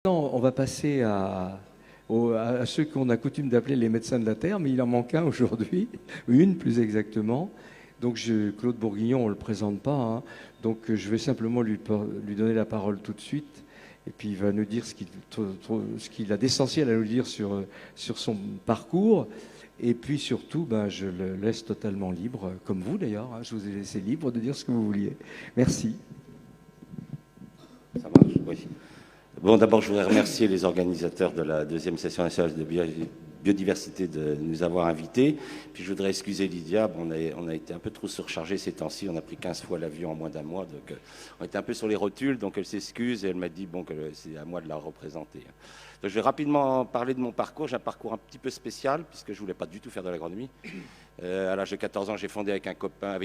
On va passer à ceux qu'on a coutume d'appeler les médecins de la Terre, mais il en manque un aujourd'hui, une plus exactement. Donc Claude Bourguignon, on ne le présente pas, hein. Donc je vais simplement lui donner la parole tout de suite, et puis il va nous dire ce qu'il a d'essentiel à nous dire sur son parcours. Et puis surtout, je le laisse totalement libre, comme vous d'ailleurs, hein. Je vous ai laissé libre de dire ce que vous vouliez. Merci. Ça marche, oui. Bon, d'abord, je voudrais remercier les organisateurs de la deuxième session nationale de biodiversité de nous avoir invités. Puis je voudrais excuser Lydia, on a été un peu trop surchargé ces temps-ci, on a pris 15 fois l'avion en moins d'un mois, donc on était un peu sur les rotules, donc elle s'excuse et elle m'a dit que c'est à moi de la représenter. Donc je vais rapidement parler de mon parcours. J'ai un parcours un petit peu spécial, puisque je ne voulais pas du tout faire de l'agronomie. À l'âge de 14 ans, j'ai fondé avec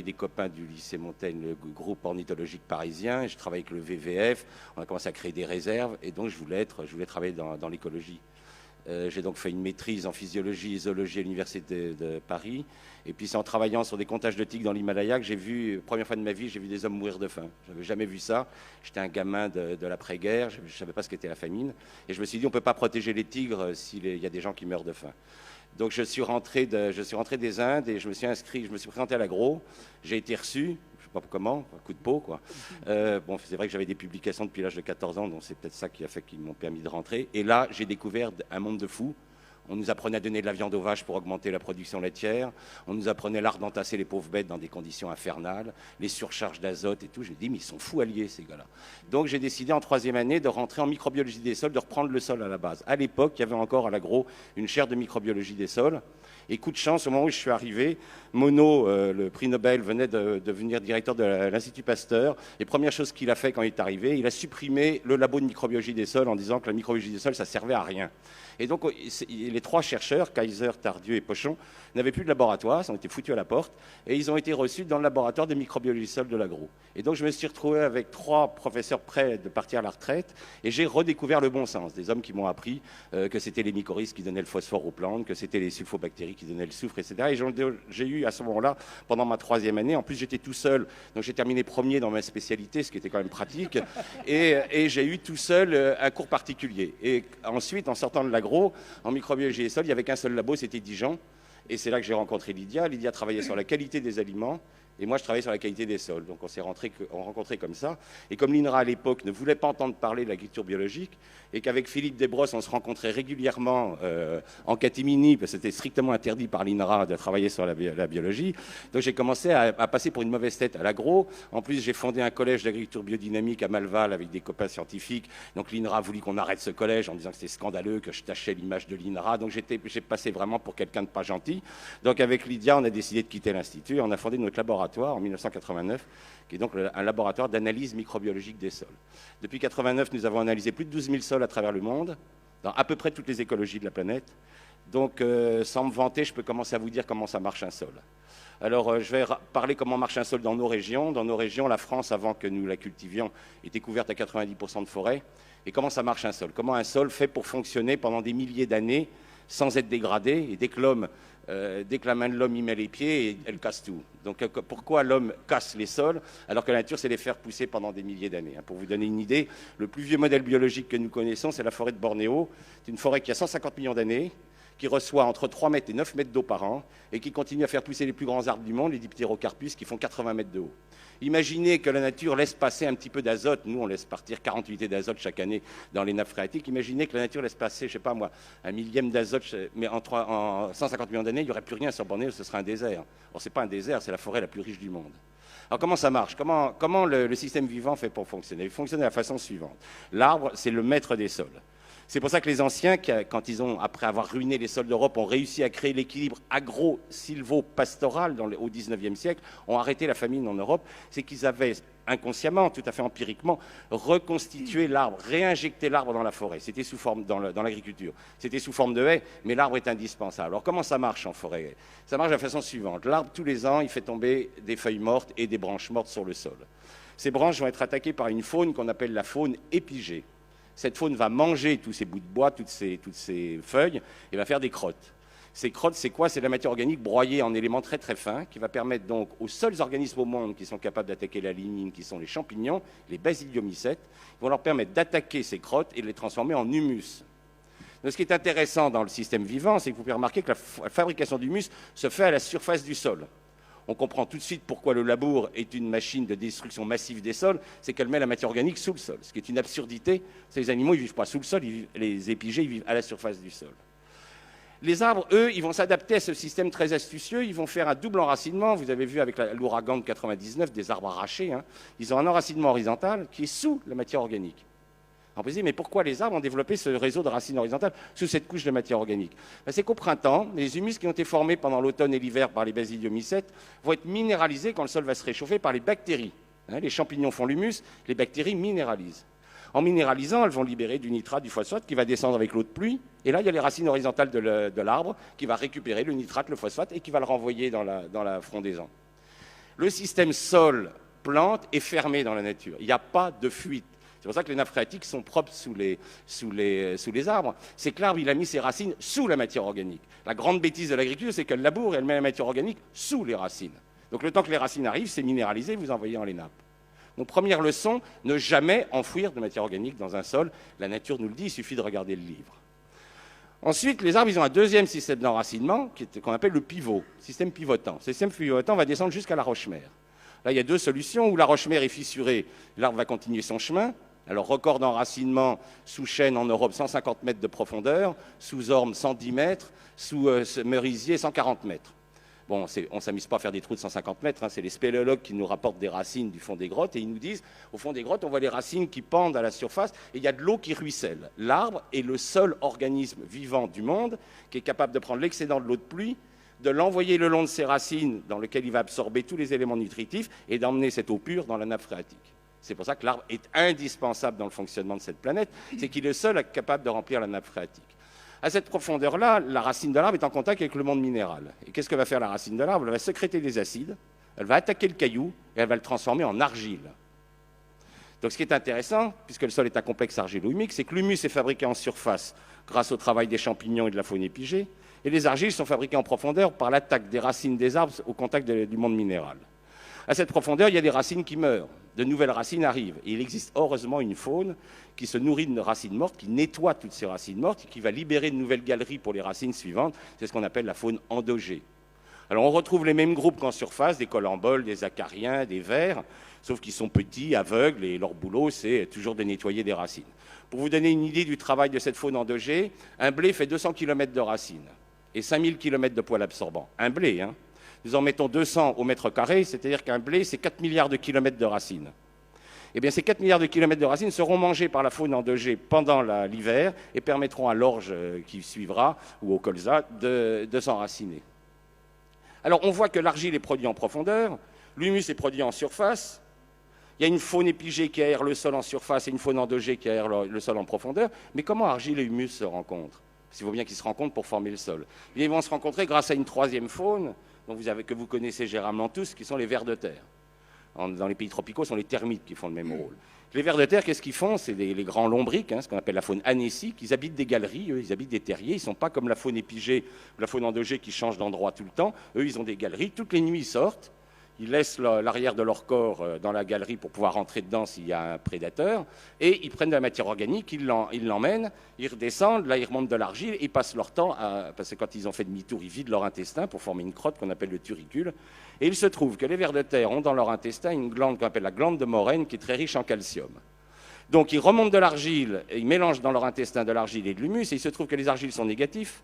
des copains du lycée Montaigne, le groupe ornithologique parisien. Je travaillais avec le WWF, on a commencé à créer des réserves, et donc je voulais travailler dans l'écologie. J'ai donc fait une maîtrise en physiologie et zoologie à l'université de Paris. Et puis c'est en travaillant sur des comptages de tigres dans l'Himalaya que j'ai vu, première fois de ma vie, j'ai vu des hommes mourir de faim. Je n'avais jamais vu ça. J'étais un gamin de l'après-guerre, je ne savais pas ce qu'était la famine. Et je me suis dit, on ne peut pas protéger les tigres s'il y a des gens qui meurent de faim. Donc je suis rentré des Indes et je me suis présenté à l'agro. J'ai été reçu. Pas comment, un coup de peau, quoi. Bon, c'est vrai que j'avais des publications depuis l'âge de 14 ans, donc c'est peut-être ça qui a fait qu'ils m'ont permis de rentrer. Et là, j'ai découvert un monde de fous. On nous apprenait à donner de la viande aux vaches pour augmenter la production laitière. On nous apprenait l'art d'entasser les pauvres bêtes dans des conditions infernales, les surcharges d'azote et tout. J'ai dit, mais ils sont fous alliés, ces gars-là. Donc j'ai décidé en troisième année de rentrer en microbiologie des sols, de reprendre le sol à la base. À l'époque, il y avait encore à l'agro une chaire de microbiologie des sols. Et coup de chance, au moment où je suis arrivé, Monod, le prix Nobel, venait de devenir directeur de l'Institut Pasteur. Et première chose qu'il a fait quand il est arrivé, il a supprimé le labo de microbiologie des sols en disant que la microbiologie des sols, ça servait à rien. Et donc, les trois chercheurs, Kaiser, Tardieu et Pochon, n'avaient plus de laboratoire, ils ont été foutus à la porte, et ils ont été reçus dans le laboratoire de microbiologie des sols de l'agro. Et donc, je me suis retrouvé avec trois professeurs prêts de partir à la retraite, et j'ai redécouvert le bon sens. Des hommes qui m'ont appris que c'était les mycorhizes qui donnaient le phosphore aux plantes, que c'était les sulfobactéries qui donnaient le soufre, etc. Et j'ai eu à ce moment-là, pendant ma troisième année, en plus j'étais tout seul, donc j'ai terminé premier dans ma spécialité, ce qui était quand même pratique, et j'ai eu tout seul un cours particulier. Et ensuite, en sortant de l'agro, en microbiologie des sols, il n'y avait qu'un seul labo, c'était Dijon. Et c'est là que j'ai rencontré Lydia. Lydia travaillait sur la qualité des aliments. Et moi, je travaillais sur la qualité des sols. Donc, on s'est rencontrés comme ça. Et comme l'INRA, à l'époque, ne voulait pas entendre parler de l'agriculture biologique, et qu'avec Philippe Desbrosses, on se rencontrait régulièrement en catimini, parce que c'était strictement interdit par l'INRA de travailler sur la biologie. Donc, j'ai commencé à passer pour une mauvaise tête à l'agro. En plus, j'ai fondé un collège d'agriculture biodynamique à Malval avec des copains scientifiques. Donc, l'INRA a voulu qu'on arrête ce collège en disant que c'était scandaleux, que je tachais l'image de l'INRA. Donc, j'ai passé vraiment pour quelqu'un de pas gentil. Donc, avec Lydia, on a décidé de quitter l'Institut. On a fondé notre laboratoire en 1989, qui est donc un laboratoire d'analyse microbiologique des sols. Depuis 1989, nous avons analysé plus de 12 000 sols à travers le monde, dans à peu près toutes les écologies de la planète. Donc, sans me vanter, je peux commencer à vous dire comment ça marche un sol. Alors, je vais parler comment marche un sol dans nos régions. Dans nos régions, la France, avant que nous la cultivions, était couverte à 90% de forêt. Et comment ça marche un sol? Comment un sol fait pour fonctionner pendant des milliers d'années sans être dégradé? Et dès que la main de l'homme y met les pieds, elle casse tout. Donc pourquoi l'homme casse les sols alors que la nature sait les faire pousser pendant des milliers d'années? Pour vous donner une idée, le plus vieux modèle biologique que nous connaissons, c'est la forêt de Bornéo. C'est une forêt qui a 150 millions d'années, qui reçoit entre 3 mètres et 9 mètres d'eau par an et qui continue à faire pousser les plus grands arbres du monde, les Dipterocarpus, qui font 80 mètres de haut. Imaginez que la nature laisse passer un petit peu d'azote. Nous, on laisse partir 40 unités d'azote chaque année dans les nappes phréatiques. Imaginez que la nature laisse passer, je ne sais pas moi, un millième d'azote, mais en 150 millions d'années, il n'y aurait plus rien sur Bornéo, ce serait un désert. Or, ce n'est pas un désert, c'est la forêt la plus riche du monde. Alors, comment ça marche? Comment le système vivant fait pour fonctionner? Il fonctionne de la façon suivante. L'arbre, c'est le maître des sols. C'est pour ça que les anciens, quand après avoir ruiné les sols d'Europe, ont réussi à créer l'équilibre agro-silvo-pastoral au XIXe siècle, ont arrêté la famine en Europe. C'est qu'ils avaient inconsciemment, tout à fait empiriquement, reconstitué l'arbre, réinjecté l'arbre dans la forêt. C'était sous forme, dans l'agriculture, c'était sous forme de haie, mais l'arbre est indispensable. Alors comment ça marche en forêt? Ça marche de la façon suivante. L'arbre, tous les ans, il fait tomber des feuilles mortes et des branches mortes sur le sol. Ces branches vont être attaquées par une faune qu'on appelle la faune épigée. Cette faune va manger tous ces bouts de bois, toutes ces feuilles, et va faire des crottes. Ces crottes, c'est quoi? C'est de la matière organique broyée en éléments très très fins qui va permettre donc aux seuls organismes au monde qui sont capables d'attaquer la lignine, qui sont les champignons, les basidiomycètes, vont leur permettre d'attaquer ces crottes et de les transformer en humus. Donc, ce qui est intéressant dans le système vivant, c'est que vous pouvez remarquer que la fabrication d'humus se fait à la surface du sol. On comprend tout de suite pourquoi le labour est une machine de destruction massive des sols, c'est qu'elle met la matière organique sous le sol, ce qui est une absurdité. Les animaux, ils ne vivent pas sous le sol, les épigées, ils vivent à la surface du sol. Les arbres, eux, ils vont s'adapter à ce système très astucieux, ils vont faire un double enracinement. Vous avez vu avec l'ouragan de 99, des arbres arrachés, hein. Ils ont un enracinement horizontal qui est sous la matière organique. On peut se dire, mais pourquoi les arbres ont développé ce réseau de racines horizontales sous cette couche de matière organique? C'est qu'au printemps, les humus qui ont été formés pendant l'automne et l'hiver par les basidiomycètes vont être minéralisés quand le sol va se réchauffer par les bactéries. Les champignons font l'humus, les bactéries minéralisent. En minéralisant, elles vont libérer du nitrate, du phosphate qui va descendre avec l'eau de pluie. Et là, il y a les racines horizontales de l'arbre qui va récupérer le nitrate, le phosphate et qui va le renvoyer dans la frondaison. Le système sol-plante est fermé dans la nature. Il n'y a pas de fuite. C'est pour ça que les nappes phréatiques sont propres sous les arbres. C'est que l'arbre, il a mis ses racines sous la matière organique. La grande bêtise de l'agriculture, c'est qu'elle laboure et elle met la matière organique sous les racines. Donc le temps que les racines arrivent, c'est minéralisé, vous envoyez dans les nappes. Donc première leçon, ne jamais enfouir de matière organique dans un sol. La nature nous le dit, il suffit de regarder le livre. Ensuite, les arbres, ils ont un deuxième système d'enracinement qu'on appelle le pivot, système pivotant. Ce système pivotant va descendre jusqu'à la roche-mère. Là, il y a deux solutions. Où la roche-mère est fissurée, l'arbre va continuer son chemin. Alors, record d'enracinement sous chêne en Europe, 150 mètres de profondeur, sous orme, 110 mètres, sous merisier, 140 mètres. Bon, on ne s'amuse pas à faire des trous de 150 mètres, hein, c'est les spéléologues qui nous rapportent des racines du fond des grottes et ils nous disent, au fond des grottes, on voit les racines qui pendent à la surface et il y a de l'eau qui ruisselle. L'arbre est le seul organisme vivant du monde qui est capable de prendre l'excédent de l'eau de pluie, de l'envoyer le long de ses racines dans lequel il va absorber tous les éléments nutritifs et d'emmener cette eau pure dans la nappe phréatique. C'est pour ça que l'arbre est indispensable dans le fonctionnement de cette planète, c'est qu'il est le seul capable de remplir la nappe phréatique. À cette profondeur-là, la racine de l'arbre est en contact avec le monde minéral. Et qu'est-ce que va faire la racine de l'arbre? Elle va sécréter des acides, elle va attaquer le caillou et elle va le transformer en argile. Donc ce qui est intéressant, puisque le sol est un complexe argilo-humique, c'est que l'humus est fabriqué en surface grâce au travail des champignons et de la faune épigée, et les argiles sont fabriquées en profondeur par l'attaque des racines des arbres au contact du monde minéral. À cette profondeur, il y a des racines qui meurent, de nouvelles racines arrivent. Et il existe heureusement une faune qui se nourrit de racines mortes, qui nettoie toutes ces racines mortes, et qui va libérer de nouvelles galeries pour les racines suivantes. C'est ce qu'on appelle la faune endogée. Alors on retrouve les mêmes groupes qu'en surface, des colamboles, des acariens, des vers, sauf qu'ils sont petits, aveugles, et leur boulot, c'est toujours de nettoyer des racines. Pour vous donner une idée du travail de cette faune endogée, un blé fait 200 km de racines et 5000 km de poils absorbants. Un blé, hein. Nous en mettons 200 au mètre carré, c'est-à-dire qu'un blé, c'est 4 milliards de kilomètres de racines. Eh bien, ces 4 milliards de kilomètres de racines seront mangés par la faune endogée pendant l'hiver et permettront à l'orge qui suivra, ou au colza, de s'enraciner. Alors, on voit que l'argile est produite en profondeur, l'humus est produit en surface, il y a une faune épigée qui aère le sol en surface et une faune endogée qui aère le sol en profondeur, mais comment argile et humus se rencontrent? Parce qu'il faut bien qu'ils se rencontrent pour former le sol. Ils vont se rencontrer grâce à une troisième faune, que vous connaissez généralement tous, qui sont les vers de terre. Dans les pays tropicaux, ce sont les termites qui font le même rôle. Les vers de terre, qu'est-ce qu'ils font? C'est les grands lombriques, hein, ce qu'on appelle la faune anécique. Ils habitent des galeries, eux, ils habitent des terriers. Ils ne sont pas comme la faune épigée ou la faune endogée qui change d'endroit tout le temps. Eux, ils ont des galeries. Toutes les nuits, ils sortent. Ils laissent l'arrière de leur corps dans la galerie pour pouvoir rentrer dedans s'il y a un prédateur. Et ils prennent de la matière organique, ils l'emmènent, ils redescendent, là ils remontent de l'argile, ils passent leur temps, parce que quand ils ont fait demi-tour, ils vident leur intestin pour former une crotte qu'on appelle le turricule. Et il se trouve que les vers de terre ont dans leur intestin une glande qu'on appelle la glande de Morène qui est très riche en calcium. Donc ils remontent de l'argile, et ils mélangent dans leur intestin de l'argile et de l'humus, et il se trouve que les argiles sont négatifs,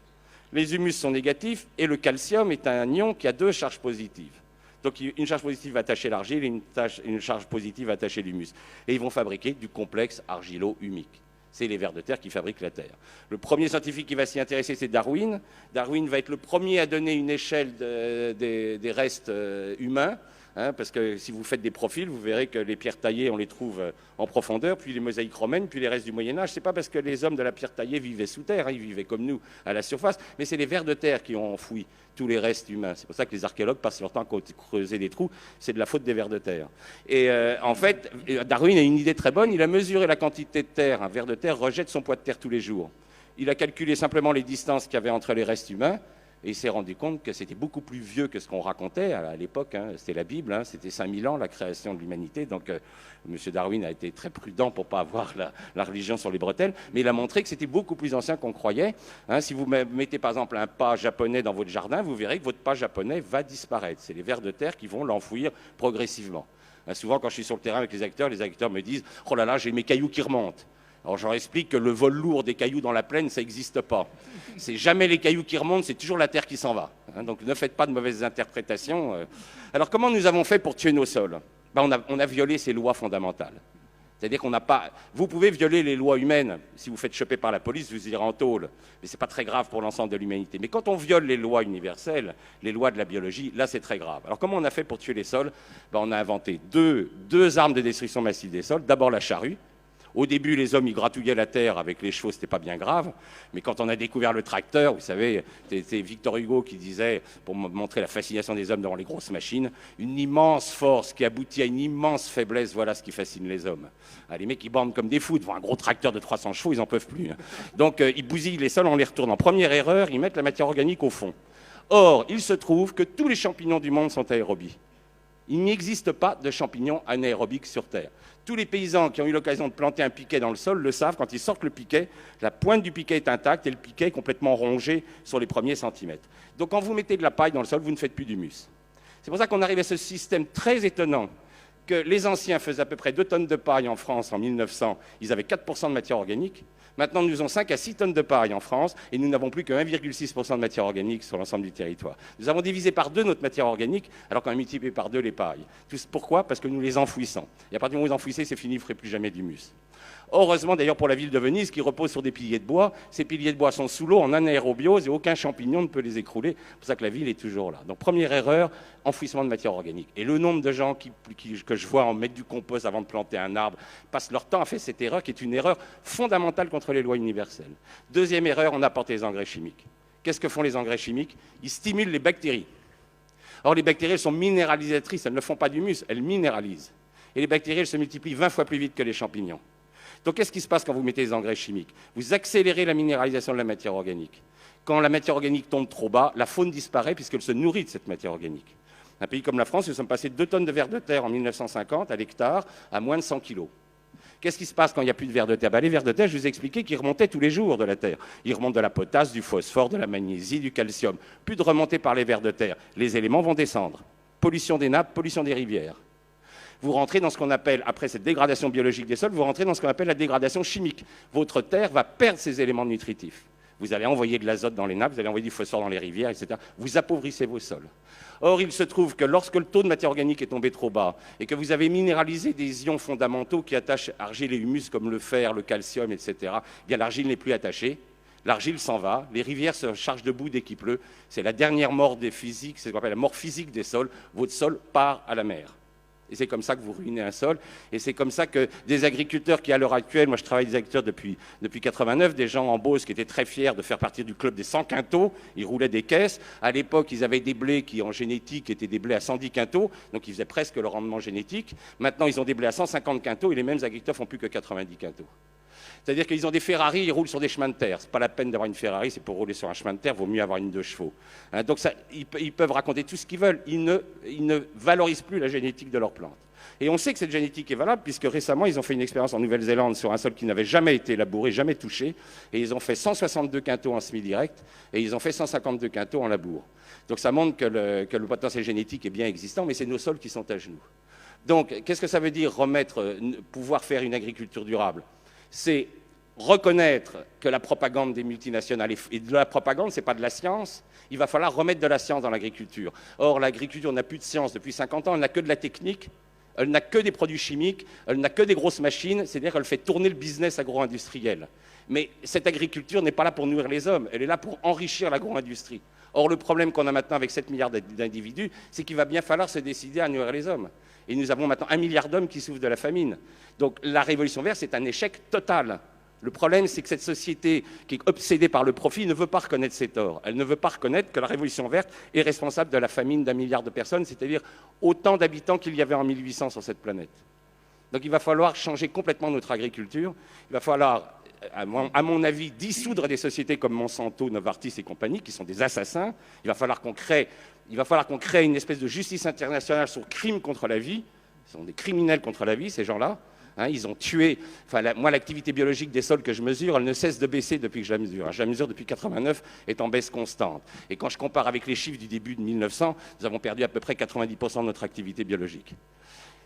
les humus sont négatifs, et le calcium est un ion qui a 2 charges positives. Donc une charge positive va attacher l'argile et une charge positive va attacher l'humus. Et ils vont fabriquer du complexe argilo-humique. C'est les vers de terre qui fabriquent la Terre. Le premier scientifique qui va s'y intéresser, c'est Darwin. Darwin va être le premier à donner une échelle des restes humains. Hein, parce que si vous faites des profils, vous verrez que les pierres taillées, on les trouve en profondeur, puis les mosaïques romaines, puis les restes du Moyen-Âge. Ce n'est pas parce que les hommes de la pierre taillée vivaient sous terre, hein, ils vivaient comme nous à la surface, mais c'est les vers de terre qui ont enfoui tous les restes humains. C'est pour ça que les archéologues passent leur temps à creuser des trous, c'est de la faute des vers de terre. Et en fait, Darwin a une idée très bonne, il a mesuré la quantité de terre. Un ver de terre rejette son poids de terre tous les jours. Il a calculé simplement les distances qu'il y avait entre les restes humains, Et il s'est rendu compte que c'était beaucoup plus vieux que ce qu'on racontait à l'époque. Hein, c'était la Bible, hein, c'était 5000 ans, la création de l'humanité. Donc, M. Darwin a été très prudent pour ne pas avoir la religion sur les bretelles. Mais il a montré que c'était beaucoup plus ancien qu'on croyait. Hein, si vous mettez par exemple un pas japonais dans votre jardin, vous verrez que votre pas japonais va disparaître. C'est les vers de terre qui vont l'enfouir progressivement. Hein, souvent, quand je suis sur le terrain avec les agriculteurs me disent « Oh là là, j'ai mes cailloux qui remontent ». Alors je leur explique que le vol lourd des cailloux dans la plaine, ça n'existe pas. C'est jamais les cailloux qui remontent, c'est toujours la terre qui s'en va. Hein, donc ne faites pas de mauvaises interprétations. Alors comment nous avons fait pour tuer nos sols? On a violé ces lois fondamentales. C'est-à-dire qu'on n'a pas... Vous pouvez violer les lois humaines. Si vous faites choper par la police, vous irez en tôle. Mais ce n'est pas très grave pour l'ensemble de l'humanité. Mais quand on viole les lois universelles, les lois de la biologie, là c'est très grave. Alors comment on a fait pour tuer les sols? On a inventé deux armes de destruction massive des sols. D'abord la charrue. Au début, les hommes, ils gratouillaient la terre avec les chevaux, c'était pas bien grave. Mais quand on a découvert le tracteur, vous savez, c'était Victor Hugo qui disait, pour montrer la fascination des hommes devant les grosses machines, une immense force qui aboutit à une immense faiblesse, voilà ce qui fascine les hommes. Ah, les mecs, ils bandent comme des fous devant un gros tracteur de 300 chevaux, ils n'en peuvent plus. Hein. Donc, ils bousillent les sols en les retournant. Première erreur, ils mettent la matière organique au fond. Or, il se trouve que tous les champignons du monde sont aérobies. Il n'existe pas de champignons anaérobiques sur Terre. Tous les paysans qui ont eu l'occasion de planter un piquet dans le sol le savent, quand ils sortent le piquet, la pointe du piquet est intacte et le piquet est complètement rongé sur les premiers centimètres. Donc quand vous mettez de la paille dans le sol, vous ne faites plus d'humus. C'est pour ça qu'on arrive à ce système très étonnant que les anciens faisaient à peu près 2 tonnes de paille en France en 1900, ils avaient 4% de matière organique. Maintenant, nous avons 5 à 6 tonnes de paille en France et nous n'avons plus que 1,6% de matière organique sur l'ensemble du territoire. Nous avons divisé par 2 notre matière organique alors qu'on a multiplié par 2 les pailles. Pourquoi? Parce que nous les enfouissons. Et à partir du moment où vous enfouissez, c'est fini, vous ne ferez plus jamais d'humus. Heureusement d'ailleurs pour la ville de Venise qui repose sur des piliers de bois. Ces piliers de bois sont sous l'eau en anaérobiose et aucun champignon ne peut les écrouler. C'est pour ça que la ville est toujours là. Donc première erreur, enfouissement de matière organique. Et le nombre de gens que je vois en mettre du compost avant de planter un arbre passent leur temps à faire cette erreur qui est une erreur fondamentale contre les lois universelles. Deuxième erreur, on apporte les engrais chimiques. Qu'est-ce que font les engrais chimiques? Ils stimulent les bactéries. Or les bactéries elles sont minéralisatrices, elles ne font pas d'humus, elles minéralisent. Et les bactéries elles se multiplient 20 fois plus vite que les champignons. Donc qu'est-ce qui se passe quand vous mettez des engrais chimiques? Vous accélérez la minéralisation de la matière organique. Quand la matière organique tombe trop bas, la faune disparaît puisqu'elle se nourrit de cette matière organique. Un pays comme la France, nous sommes passés de 2 tonnes de vers de terre en 1950 à l'hectare à moins de 100 kilos. Qu'est-ce qui se passe quand il n'y a plus de vers de terre? Les vers de terre, je vous ai expliqué qu'ils remontaient tous les jours de la terre. Ils remontent de la potasse, du phosphore, de la magnésie, du calcium. Plus de remontée par les vers de terre. Les éléments vont descendre. Pollution des nappes, pollution des rivières. Vous rentrez dans ce qu'on appelle, après cette dégradation biologique des sols, vous rentrez dans ce qu'on appelle la dégradation chimique. Votre terre va perdre ses éléments nutritifs. Vous allez envoyer de l'azote dans les nappes, vous allez envoyer du phosphore dans les rivières, etc. Vous appauvrissez vos sols. Or, il se trouve que lorsque le taux de matière organique est tombé trop bas et que vous avez minéralisé des ions fondamentaux qui attachent argile et humus comme le fer, le calcium, etc., bien l'argile n'est plus attachée. L'argile s'en va, les rivières se chargent de boue dès qu'il pleut. C'est la dernière mort des physiques, c'est ce qu'on appelle la mort physique des sols. Votre sol part à la mer. Et c'est comme ça que vous ruinez un sol. Et c'est comme ça que des agriculteurs qui, à l'heure actuelle, moi je travaille avec des agriculteurs depuis 89, des gens en Beauce qui étaient très fiers de faire partie du club des 100 quintaux. Ils roulaient des caisses. À l'époque, ils avaient des blés qui, en génétique, étaient des blés à 110 quintaux. Donc ils faisaient presque le rendement génétique. Maintenant, ils ont des blés à 150 quintaux et les mêmes agriculteurs font plus que 90 quintaux. C'est-à-dire qu'ils ont des Ferrari, ils roulent sur des chemins de terre. Ce n'est pas la peine d'avoir une Ferrari, c'est pour rouler sur un chemin de terre, il vaut mieux avoir une 2 chevaux. Hein, donc ça, ils peuvent raconter tout ce qu'ils veulent, ils ne valorisent plus la génétique de leurs plantes. Et on sait que cette génétique est valable, puisque récemment, ils ont fait une expérience en Nouvelle-Zélande sur un sol qui n'avait jamais été labouré, jamais touché, et ils ont fait 162 quintaux en semi-direct, et ils ont fait 152 quintaux en labour. Donc ça montre que le potentiel génétique est bien existant, mais c'est nos sols qui sont à genoux. Donc, qu'est-ce que ça veut dire pouvoir faire une agriculture durable? C'est reconnaître que la propagande des multinationales, et de la propagande, ce n'est pas de la science, il va falloir remettre de la science dans l'agriculture. Or, l'agriculture n'a plus de science depuis 50 ans, elle n'a que de la technique, elle n'a que des produits chimiques, elle n'a que des grosses machines, c'est-à-dire qu'elle fait tourner le business agro-industriel. Mais cette agriculture n'est pas là pour nourrir les hommes, elle est là pour enrichir l'agro-industrie. Or, le problème qu'on a maintenant avec 7 milliards d'individus, c'est qu'il va bien falloir se décider à nourrir les hommes. Et nous avons maintenant 1 milliard d'hommes qui souffrent de la famine. Donc la révolution verte, c'est un échec total. Le problème, c'est que cette société qui est obsédée par le profit ne veut pas reconnaître ses torts. Elle ne veut pas reconnaître que la révolution verte est responsable de la famine d'1 milliard de personnes, c'est-à-dire autant d'habitants qu'il y avait en 1800 sur cette planète. Donc il va falloir changer complètement notre agriculture. Il va falloir à mon avis, dissoudre des sociétés comme Monsanto, Novartis et compagnie, qui sont des assassins. Il va falloir qu'on crée une espèce de justice internationale sur crime contre la vie. Ce sont des criminels contre la vie, ces gens-là. Hein, ils ont tué. Moi, l'activité biologique des sols que je mesure, elle ne cesse de baisser depuis que je la mesure. Hein. Je la mesure depuis 89, est en baisse constante. Et quand je compare avec les chiffres du début de 1900, nous avons perdu à peu près 90% de notre activité biologique.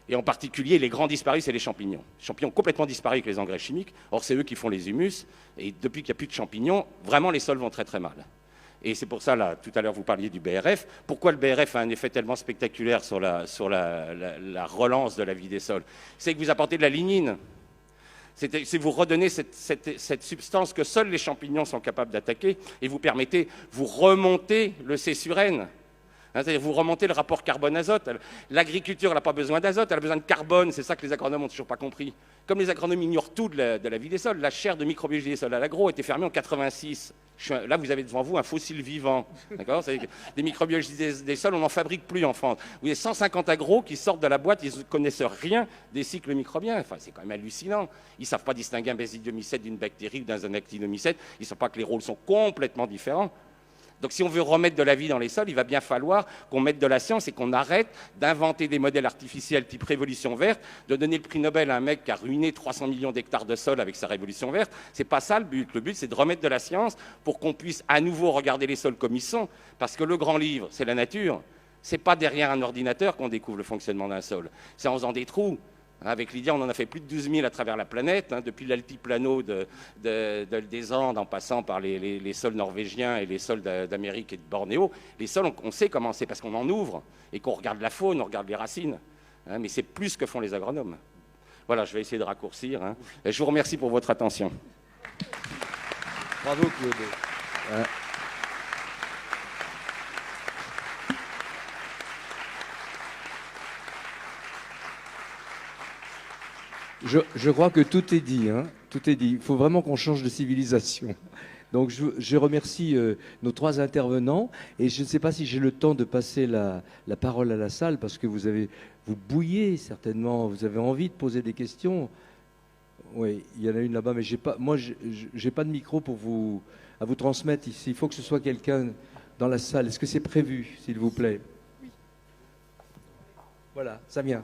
Et en particulier, les grands disparus, c'est les champignons. Les champignons ont complètement disparu avec les engrais chimiques. Or, c'est eux qui font les humus. Et depuis qu'il n'y a plus de champignons, vraiment, les sols vont très très mal. Et c'est pour ça, là, tout à l'heure, vous parliez du BRF. Pourquoi le BRF a un effet tellement spectaculaire sur la relance de la vie des sols? C'est que vous apportez de la lignine. C'est vous redonnez cette substance que seuls les champignons sont capables d'attaquer et vous remontez le C sur N. C'est-à-dire vous remontez le rapport carbone-azote. L'agriculture n'a pas besoin d'azote, elle a besoin de carbone. C'est ça que les agronomes n'ont toujours pas compris. Comme les agronomes ignorent tout de la vie des sols, la chaire de microbiologie des sols à l'agro a été fermée en 86. Là, vous avez devant vous un fossile vivant. D'accord ? Des microbiologistes des sols, on n'en fabrique plus en France. Vous avez 150 agros qui sortent de la boîte, ils ne connaissent rien des cycles microbiens. Enfin, c'est quand même hallucinant. Ils ne savent pas distinguer un basidiomycète d'une bactérie ou d'un actinomycète. Ils ne savent pas que les rôles sont complètement différents. Donc si on veut remettre de la vie dans les sols, il va bien falloir qu'on mette de la science et qu'on arrête d'inventer des modèles artificiels type révolution verte, de donner le prix Nobel à un mec qui a ruiné 300 millions d'hectares de sol avec sa révolution verte. C'est pas ça le but. Le but, c'est de remettre de la science pour qu'on puisse à nouveau regarder les sols comme ils sont. Parce que le grand livre, c'est la nature. C'est pas derrière un ordinateur qu'on découvre le fonctionnement d'un sol. C'est en faisant des trous. Avec Lydia, on en a fait plus de 12 000 à travers la planète, hein, depuis l'altiplano des Andes, en passant par les sols norvégiens et les sols d'Amérique et de Bornéo. Les sols, on sait comment c'est, parce qu'on en ouvre, et qu'on regarde la faune, on regarde les racines. Hein, mais c'est plus ce que font les agronomes. Voilà, je vais essayer de raccourcir. Hein. Et je vous remercie pour votre attention. Bravo, Claude. Je crois que tout est dit, hein. Tout est dit. Il faut vraiment qu'on change de civilisation. Donc je remercie nos trois intervenants et je ne sais pas si j'ai le temps de passer la parole à la salle parce que vous bouillez certainement, vous avez envie de poser des questions. Oui, il y en a une là-bas, mais moi j'ai pas de micro à vous transmettre ici. Il faut que ce soit quelqu'un dans la salle. Est-ce que c'est prévu, s'il vous plaît? Oui. Voilà, ça vient.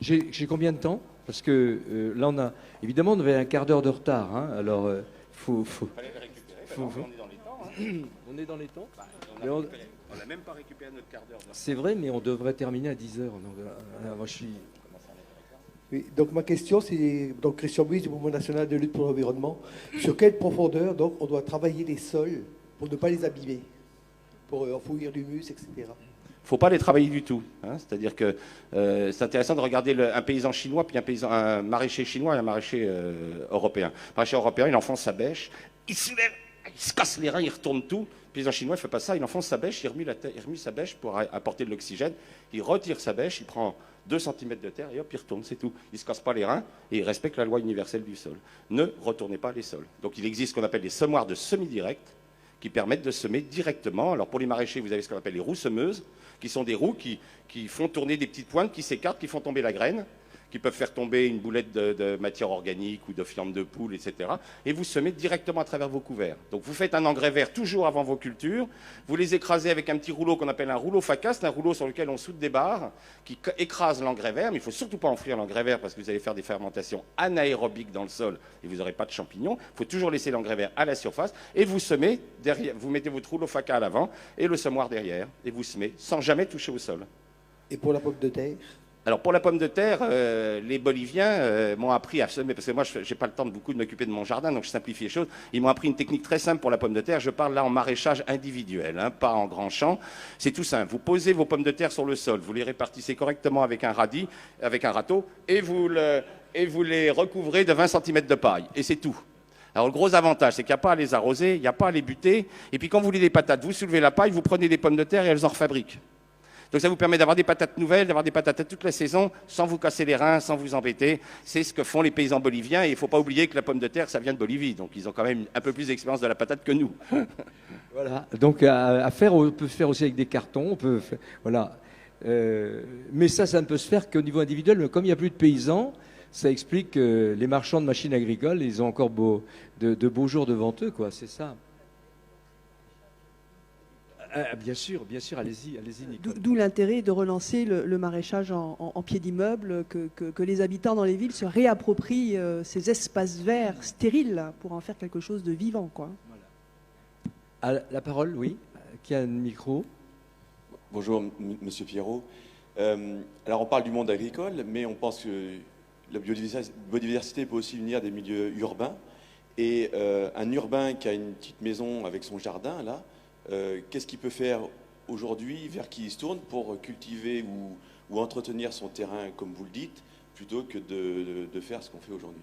J'ai combien de temps? Parce que là, évidemment, on avait un quart d'heure de retard. Hein, alors, faut fallait le récupérer. On est dans les temps. Hein. On est dans les temps. Bah, on n'a même pas récupéré notre quart d'heure. C'est vrai, mais on devrait terminer à 10h. Donc, moi, je suis... Oui, donc ma question, c'est donc Christian Buis du Mouvement national de lutte pour l'environnement. Sur quelle profondeur donc on doit travailler les sols pour ne pas les abîmer, pour enfouir l'humus, etc. Il ne faut pas les travailler du tout. Hein. C'est-à-dire que c'est intéressant de regarder un paysan chinois, puis un maraîcher chinois et un maraîcher européen. Le maraîcher européen, il enfonce sa bêche, il soulève, il se casse les reins, il retourne tout. Le paysan chinois, il ne fait pas ça, il enfonce sa bêche, il remue sa bêche pour apporter de l'oxygène, il retire sa bêche, il prend 2 cm de terre et hop, il retourne, c'est tout. Il ne se casse pas les reins et il respecte la loi universelle du sol. Ne retournez pas les sols. Donc il existe ce qu'on appelle les semoirs de semi-direct qui permettent de semer directement. Alors pour les maraîchers, vous avez ce qu'on appelle les roues semeuses, qui sont des roues qui font tourner des petites pointes, qui s'écartent, qui font tomber la graine, qui peuvent faire tomber une boulette de matière organique ou de fiente de poule, etc. Et vous semez directement à travers vos couverts. Donc vous faites un engrais vert toujours avant vos cultures, vous les écrasez avec un petit rouleau qu'on appelle un rouleau faca, c'est un rouleau sur lequel on soude des barres qui écrase l'engrais vert, mais il ne faut surtout pas enfouir l'engrais vert parce que vous allez faire des fermentations anaérobiques dans le sol et vous n'aurez pas de champignons. Il faut toujours laisser l'engrais vert à la surface et vous semez derrière, vous mettez votre rouleau faca à l'avant et le semoir derrière et vous semez sans jamais toucher au sol. Et pour la pomme de terre? Alors pour la pomme de terre, les Boliviens m'ont appris à semer, parce que moi je n'ai pas le temps de beaucoup de m'occuper de mon jardin, donc je simplifie les choses. Ils m'ont appris une technique très simple pour la pomme de terre. Je parle là en maraîchage individuel, hein, pas en grand champ. C'est tout simple. Vous posez vos pommes de terre sur le sol, vous les répartissez correctement avec un radis, avec un râteau, et vous les recouvrez de 20 cm de paille. Et c'est tout. Alors le gros avantage, c'est qu'il n'y a pas à les arroser, il n'y a pas à les buter. Et puis quand vous voulez des patates, vous soulevez la paille, vous prenez des pommes de terre et elles en refabriquent. Donc ça vous permet d'avoir des patates nouvelles, d'avoir des patates à toute la saison, sans vous casser les reins, sans vous embêter. C'est ce que font les paysans boliviens. Et il ne faut pas oublier que la pomme de terre, ça vient de Bolivie. Donc ils ont quand même un peu plus d'expérience de la patate que nous. Voilà. Donc on peut se faire aussi avec des cartons. On peut faire, voilà. Mais ça ne peut se faire qu'au niveau individuel. Mais comme il n'y a plus de paysans, ça explique que les marchands de machines agricoles, ils ont encore de beaux jours devant eux, quoi. C'est ça. Bien sûr, allez-y, Nicole. D'où l'intérêt de relancer le maraîchage en pied d'immeuble, que les habitants dans les villes se réapproprient ces espaces verts stériles pour en faire quelque chose de vivant, quoi. Voilà. La parole, oui. Qui a un micro? Bonjour, Monsieur Pierrot. Alors on parle du monde agricole, mais on pense que la biodiversité peut aussi venir des milieux urbains. Et un urbain qui a une petite maison avec son jardin, là, qu'est-ce qu'il peut faire aujourd'hui, vers qui il se tourne pour cultiver ou entretenir son terrain, comme vous le dites, plutôt que de faire ce qu'on fait aujourd'hui?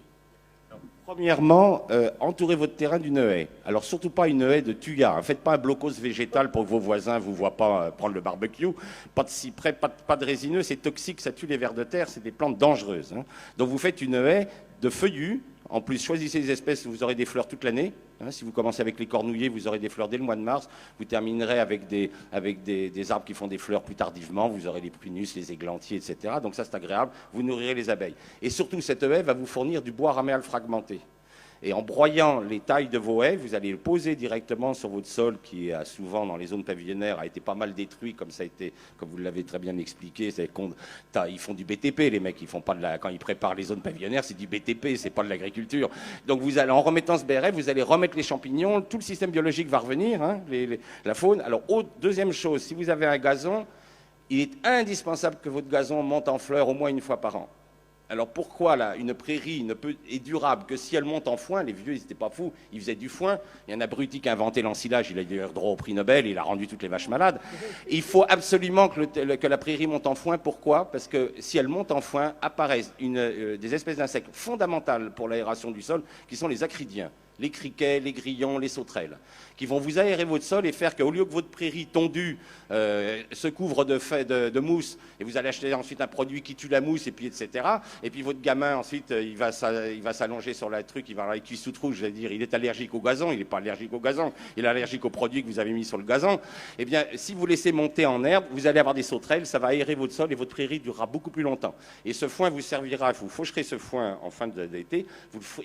Premièrement, entourez votre terrain d'une haie. Alors surtout pas une haie de tuya. Ne faites pas un blocos végétal pour que vos voisins ne vous voient pas prendre le barbecue. Pas de cyprès, pas de résineux, c'est toxique, ça tue les vers de terre, c'est des plantes dangereuses. Hein. Donc vous faites une haie de feuillus. En plus, choisissez des espèces où vous aurez des fleurs toute l'année. Hein, si vous commencez avec les cornouillers, vous aurez des fleurs dès le mois de mars. Vous terminerez avec des arbres qui font des fleurs plus tardivement. Vous aurez les prunus, les églantiers, etc. Donc ça, c'est agréable. Vous nourrirez les abeilles. Et surtout, cette haie va vous fournir du bois raméal fragmenté. Et en broyant les tailles de vos haies, vous allez le poser directement sur votre sol qui, souvent, dans les zones pavillonnaires, a été pas mal détruit, comme ça a été, comme vous l'avez très bien expliqué. Ils font du BTP, les mecs. Ils font pas quand ils préparent les zones pavillonnaires, c'est du BTP, c'est pas de l'agriculture. Donc, vous allez, en remettant ce BRF, vous allez remettre les champignons, tout le système biologique va revenir, hein, la faune. Alors, deuxième chose, si vous avez un gazon, il est indispensable que votre gazon monte en fleurs au moins une fois par an. Alors pourquoi là, une prairie est durable que si elle monte en foin? Les vieux, ils n'étaient pas fous, ils faisaient du foin. Il y a un abruti qui a inventé l'ensilage, il a eu droit au prix Nobel, il a rendu toutes les vaches malades. Et il faut absolument que la prairie monte en foin. Pourquoi? Parce que si elle monte en foin, apparaissent des espèces d'insectes fondamentales pour l'aération du sol, qui sont les acridiens. Les criquets, les grillons, les sauterelles, qui vont vous aérer votre sol et faire qu'au lieu que votre prairie tondue se couvre de mousse, et vous allez acheter ensuite un produit qui tue la mousse, et puis etc. Et puis votre gamin, ensuite, il va s'allonger sur la truc, il va avoir les cuisses toutes rouges, je vais dire, il est allergique au gazon, il n'est pas allergique au gazon, il est allergique aux produits que vous avez mis sur le gazon. Eh bien, si vous laissez monter en herbe, vous allez avoir des sauterelles, ça va aérer votre sol et votre prairie durera beaucoup plus longtemps. Et ce foin vous servira, vous faucherez ce foin en fin d'été,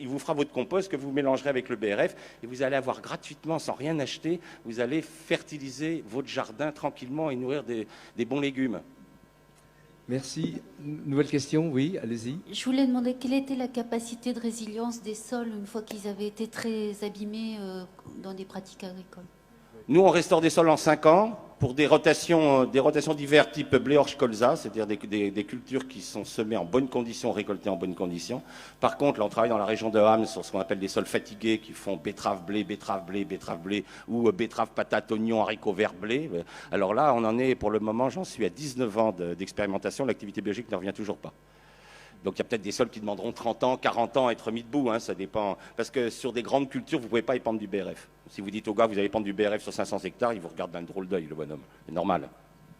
il vous fera votre compost que vous mélangerez avec le BRF, et vous allez avoir gratuitement, sans rien acheter, vous allez fertiliser votre jardin tranquillement et nourrir des bons légumes. Merci. Nouvelle question, oui, allez-y. Je voulais demander quelle était la capacité de résilience des sols une fois qu'ils avaient été très abîmés dans des pratiques agricoles. Nous, on restaure des sols en 5 ans pour des rotations d'hiver type blé orge colza, c'est-à-dire des cultures qui sont semées en bonnes conditions, récoltées en bonnes conditions. Par contre, là, on travaille dans la région de Ham sur ce qu'on appelle des sols fatigués qui font betterave, blé, ou betterave, patate, oignon, haricots verts, blé. Alors là, on en est, pour le moment, j'en suis à 19 ans d'expérimentation, l'activité biologique ne revient toujours pas. Donc il y a peut-être des sols qui demanderont 30 ans, 40 ans à être mis debout, hein, ça dépend. Parce que sur des grandes cultures, vous ne pouvez pas épandre du BRF. Si vous dites au gars, vous allez épandre du BRF sur 500 hectares, il vous regarde d'un drôle d'œil, le bonhomme. C'est normal.